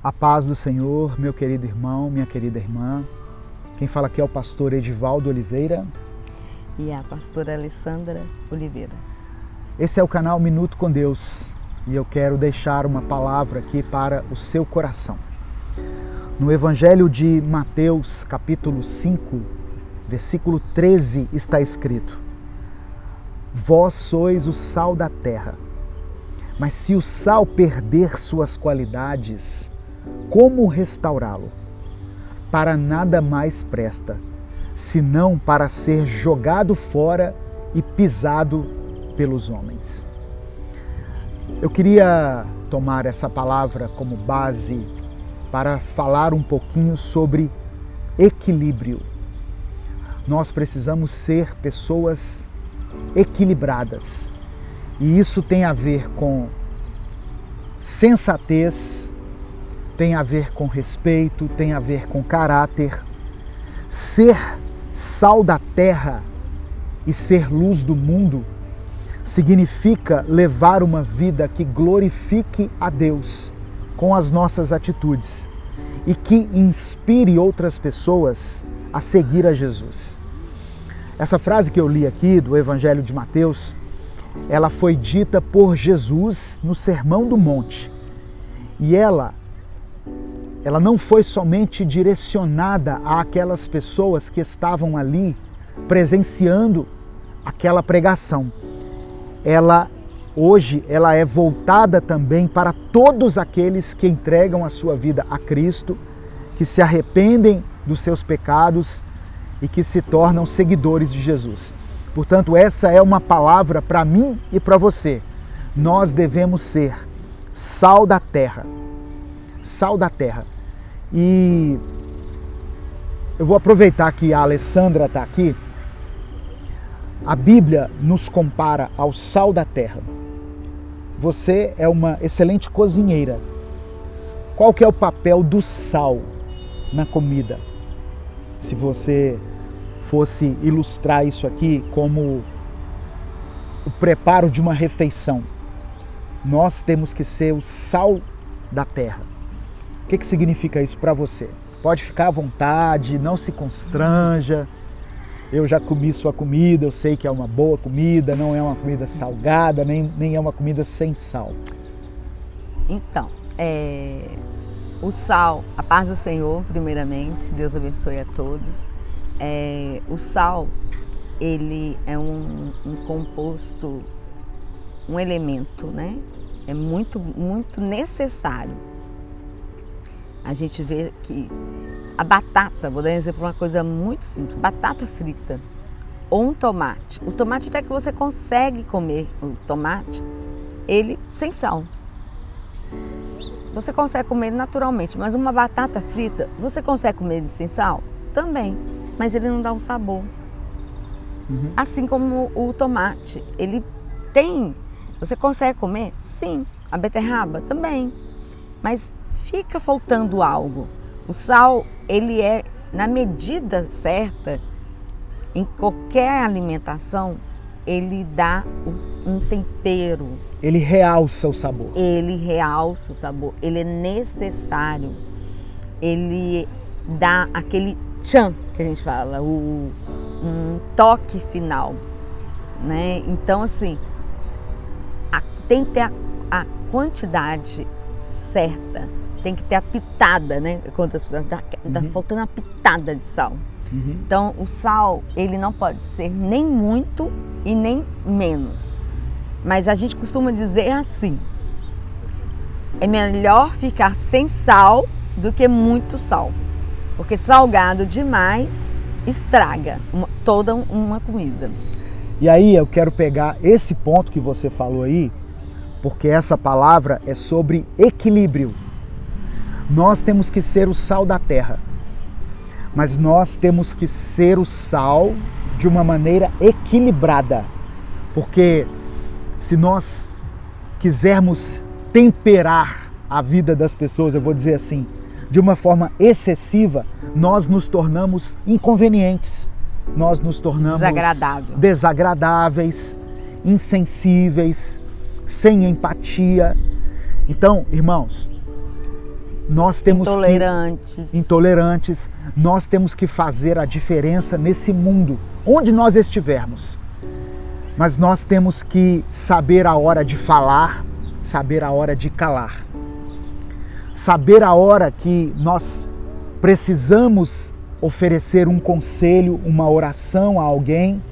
A paz do Senhor, meu querido irmão, minha querida irmã. Quem fala aqui é o pastor Edivaldo Oliveira. E a pastora Alessandra Oliveira. Esse é o canal Minuto com Deus e eu quero deixar uma palavra aqui para o seu coração. No Evangelho de Mateus, capítulo 5, versículo 13, está escrito: Vós sois o sal da terra, mas se o sal perder suas qualidades, como restaurá-lo? Para nada mais presta, senão para ser jogado fora e pisado pelos homens. Eu queria tomar essa palavra como base para falar um pouquinho sobre equilíbrio. Nós precisamos ser pessoas equilibradas, e isso tem a ver com sensatez, tem a ver com respeito, tem a ver com caráter. Ser sal da terra e ser luz do mundo significa levar uma vida que glorifique a Deus com as nossas atitudes e que inspire outras pessoas a seguir a Jesus. Essa frase que eu li aqui do Evangelho de Mateus, ela foi dita por Jesus no Sermão do Monte. E ela não foi somente direcionada àquelas pessoas que estavam ali presenciando aquela pregação. Hoje ela é voltada também para todos aqueles que entregam a sua vida a Cristo, que se arrependem dos seus pecados e que se tornam seguidores de Jesus. Portanto, essa é uma palavra para mim e para você. Nós devemos ser sal da terra. Sal da terra. E eu vou aproveitar que a Alessandra está aqui. A Bíblia nos compara ao sal da terra. Você é uma excelente cozinheira. Qual que é o papel do sal na comida? Se você fosse ilustrar isso aqui como o preparo de uma refeição, nós temos que ser o sal da terra. O que significa isso para você? Pode ficar à vontade, não se constranja. Eu já comi sua comida, eu sei que é uma boa comida, não é uma comida salgada, nem é uma comida sem sal. Então, o sal, a paz do Senhor, primeiramente, Deus abençoe a todos. O sal, ele é um composto, um elemento, né? É muito, muito necessário. A gente vê que a batata, vou dar um exemplo, uma coisa muito simples, batata frita ou um tomate. O tomate até que você consegue comer o tomate, ele sem sal. Você consegue comer ele naturalmente, mas uma batata frita, você consegue comer ele sem sal? Também, mas ele não dá um sabor. Assim como o tomate, ele tem, você consegue comer? Sim. A beterraba? Também, mas fica faltando algo. O sal, ele é na medida certa, em qualquer alimentação, ele dá um tempero. Ele realça o sabor. Ele realça o sabor, ele é necessário. Ele dá aquele tchan, que a gente fala, um toque final, né? Então, assim, tem que ter a quantidade certa, tem que ter a pitada, né? Quando as pessoas tá faltando a pitada de sal. Então, o sal, ele não pode ser nem muito e nem menos. Mas a gente costuma dizer assim: é melhor ficar sem sal do que muito sal. Porque salgado demais estraga toda uma comida. E aí eu quero pegar esse ponto que você falou aí, porque essa palavra é sobre equilíbrio. Nós temos que ser o sal da terra, mas nós temos que ser o sal de uma maneira equilibrada, porque se nós quisermos temperar a vida das pessoas, eu vou dizer assim, de uma forma excessiva, nós nos tornamos inconvenientes, nós nos tornamos desagradáveis, insensíveis, sem empatia. Então, irmãos, nós temos intolerantes. Nós temos que fazer a diferença nesse mundo, onde nós estivermos. Mas nós temos que saber a hora de falar, saber a hora de calar. Saber a hora que nós precisamos oferecer um conselho, uma oração a alguém,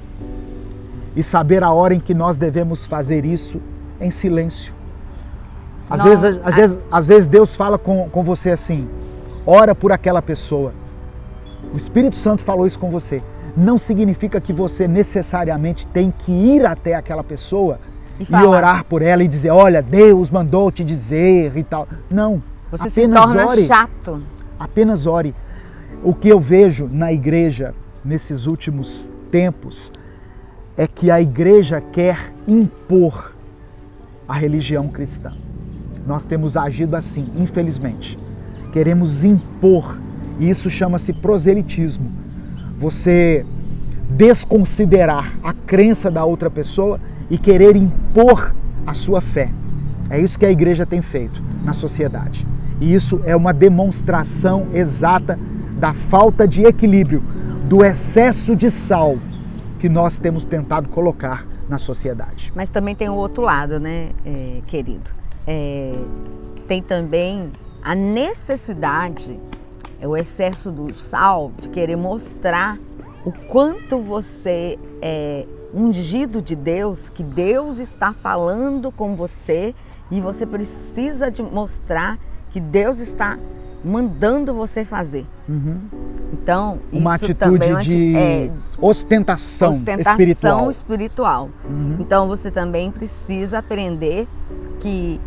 e saber a hora em que nós devemos fazer isso em silêncio. Às vezes Deus fala com você assim: ora por aquela pessoa. O Espírito Santo falou isso com você. Não significa que você necessariamente tem que ir até aquela pessoa e orar por ela e dizer: olha, Deus mandou te dizer e tal. Não. Você se torna chato. Apenas ore. O que eu vejo na igreja nesses últimos tempos é que a igreja quer impor a religião cristã. Nós temos agido assim, infelizmente. Queremos impor, e isso chama-se proselitismo. Você desconsiderar a crença da outra pessoa e querer impor a sua fé. É isso que a igreja tem feito na sociedade. E isso é uma demonstração exata da falta de equilíbrio, do excesso de sal que nós temos tentado colocar na sociedade. Mas também tem o outro lado, né, querido? Tem também a necessidade, o excesso do sal, de querer mostrar o quanto você é ungido de Deus, que Deus está falando com você e você precisa de mostrar que Deus está mandando você fazer. Uhum. Então, uma isso atitude também de ostentação espiritual. Uhum. Então, você também precisa aprender que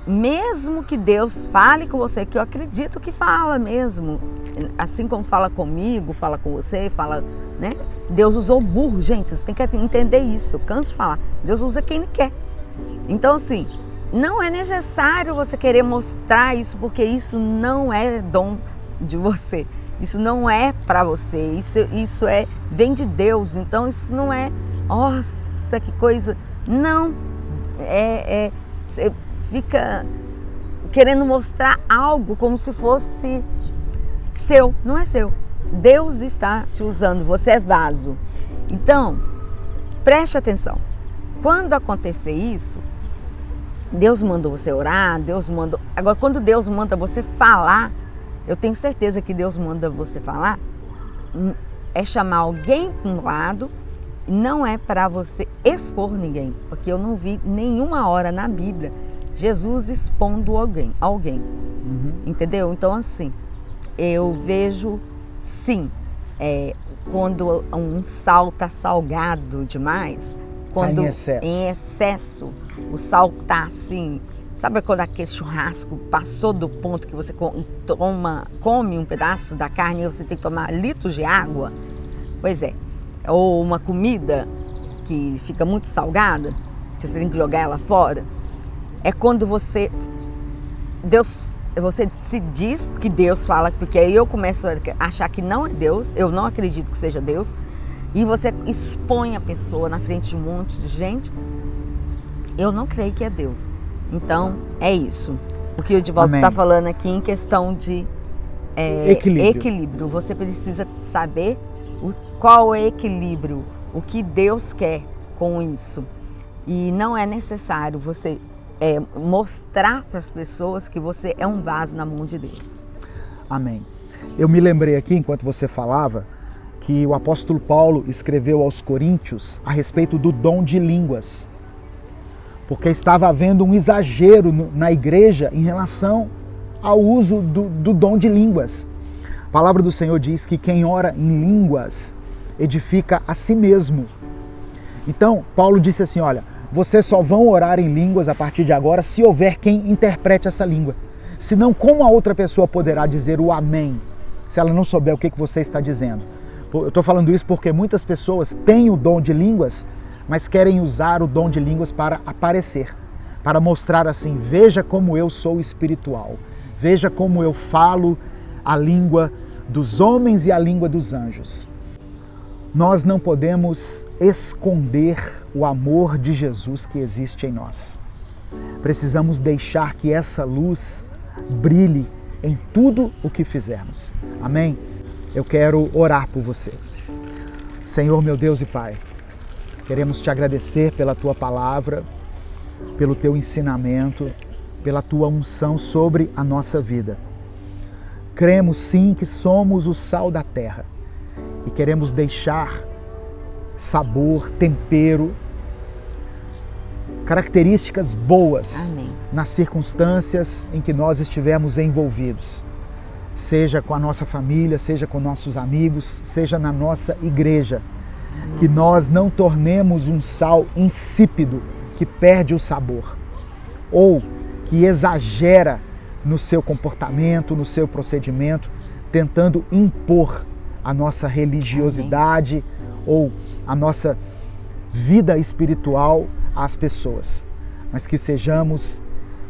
mesmo que Deus fale com você, que eu acredito que fala mesmo, assim como fala comigo, fala com você, fala, né? Deus usou burro, gente, você tem que entender isso, eu canso de falar. Deus usa quem Ele quer. Então, assim, não é necessário você querer mostrar isso, porque isso não é dom de você. Isso não é para você. Isso vem de Deus. Então isso não é, nossa, que coisa. Não. Você fica querendo mostrar algo como se fosse seu. Não é seu. Deus está te usando. Você é vaso. Então, preste atenção. Quando acontecer isso, Deus mandou você orar, Deus mandou... Agora, quando Deus manda você falar, eu tenho certeza que Deus manda você falar, é chamar alguém para um lado, não é para você expor ninguém, porque eu não vi nenhuma hora na Bíblia Jesus expondo alguém. Uhum. Entendeu? Então, assim, eu vejo, sim, quando um sal está salgado demais, quando em excesso o sal tá assim, sabe quando aquele churrasco passou do ponto que você come um pedaço da carne e você tem que tomar litros de água? Pois é. Ou uma comida que fica muito salgada, que você tem que jogar ela fora. É quando você se diz que Deus fala, porque aí eu começo a achar que não é Deus, eu não acredito que seja Deus, e você expõe a pessoa na frente de um monte de gente, eu não creio que é Deus. Então, é isso. O que o Divaldo está falando aqui em questão de equilíbrio. Você precisa saber qual é o equilíbrio, o que Deus quer com isso. E não é necessário você mostrar para as pessoas que você é um vaso na mão de Deus. Amém. Eu me lembrei aqui, enquanto você falava, que o apóstolo Paulo escreveu aos Coríntios a respeito do dom de línguas, porque estava havendo um exagero na igreja em relação ao uso do dom de línguas. A palavra do Senhor diz que quem ora em línguas edifica a si mesmo. Então, Paulo disse assim, olha, vocês só vão orar em línguas a partir de agora se houver quem interprete essa língua. Senão, como a outra pessoa poderá dizer o amém, se ela não souber o que você está dizendo? Eu estou falando isso porque muitas pessoas têm o dom de línguas, mas querem usar o dom de línguas para aparecer, para mostrar assim, veja como eu sou espiritual, veja como eu falo a língua dos homens e a língua dos anjos. Nós não podemos esconder o amor de Jesus que existe em nós. Precisamos deixar que essa luz brilhe em tudo o que fizermos. Amém? Eu quero orar por você. Senhor, meu Deus e Pai, queremos te agradecer pela tua palavra, pelo teu ensinamento, pela tua unção sobre a nossa vida. Cremos sim que somos o sal da terra e queremos deixar sabor, tempero, características boas Amém. nas circunstâncias em que nós estivermos envolvidos. Seja com a nossa família, seja com nossos amigos, seja na nossa igreja. Que nós não tornemos um sal insípido, que perde o sabor, ou que exagera no seu comportamento, no seu procedimento, tentando impor a nossa religiosidade ou a nossa vida espiritual às pessoas, mas que sejamos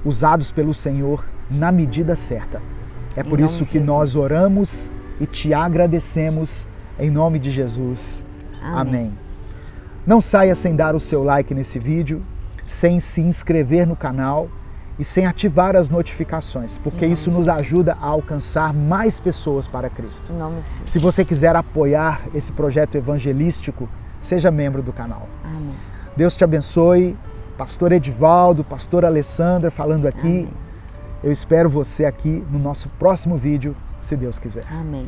usados pelo Senhor na medida certa. É por isso que nós oramos e te agradecemos em nome de Jesus. Amém. Não saia sem dar o seu like nesse vídeo, sem se inscrever no canal e sem ativar as notificações, porque isso nos ajuda a alcançar mais pessoas para Cristo. Se você quiser apoiar esse projeto evangelístico, seja membro do canal. Amém. Deus te abençoe. Pastor Edivaldo, Pastor Alessandra falando aqui. Amém. Eu espero você aqui no nosso próximo vídeo, se Deus quiser. Amém.